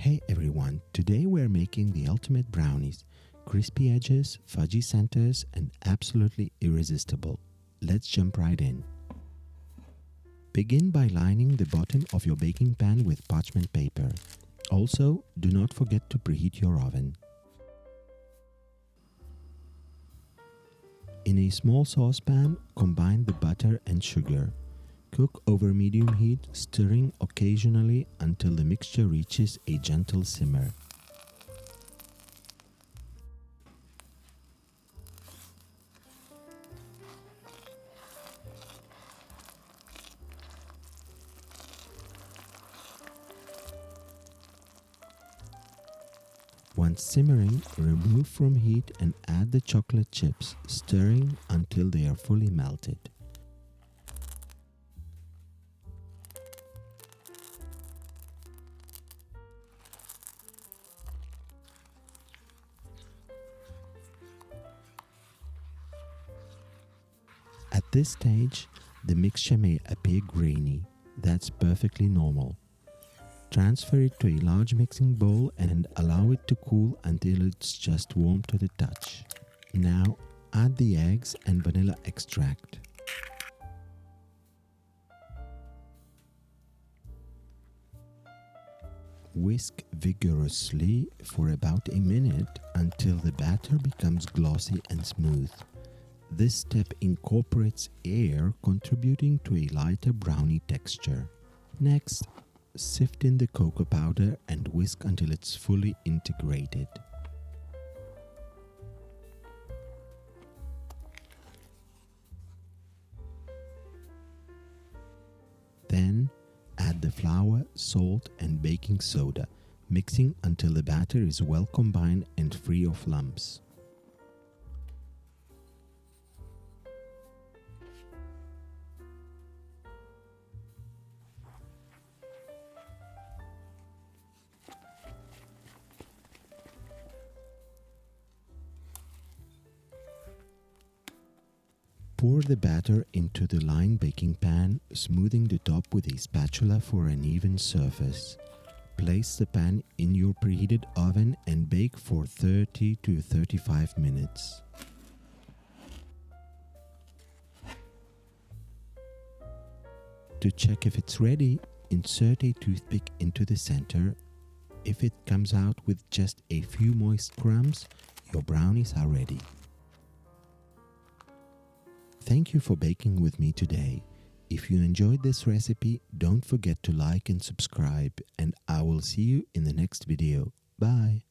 Hey everyone, today we're making the ultimate brownies. Crispy edges, fudgy centers, and absolutely irresistible. Let's jump right in. Begin by lining the bottom of your baking pan with parchment paper. Also, do not forget to preheat your oven. In a small saucepan, combine the butter and sugar. Cook over medium heat, stirring occasionally until the mixture reaches a gentle simmer. Once simmering, remove from heat and add the chocolate chips, stirring until they are fully melted. At this stage, the mixture may appear grainy. That's perfectly normal. Transfer it to a large mixing bowl and allow it to cool until it's just warm to the touch. Now, add the eggs and vanilla extract. Whisk vigorously for about a minute until the batter becomes glossy and smooth. This step incorporates air, contributing to a lighter brownie texture. Next, sift in the cocoa powder and whisk until it's fully integrated. Then, add the flour, salt, and baking soda, mixing until the batter is well combined and free of lumps. Pour the batter into the lined baking pan, smoothing the top with a spatula for an even surface. Place the pan in your preheated oven and bake for 30 to 35 minutes. To check if it's ready, insert a toothpick into the center. If it comes out with just a few moist crumbs, your brownies are ready. Thank you for baking with me today. If you enjoyed this recipe, don't forget to like and subscribe, and I will see you in the next video. Bye.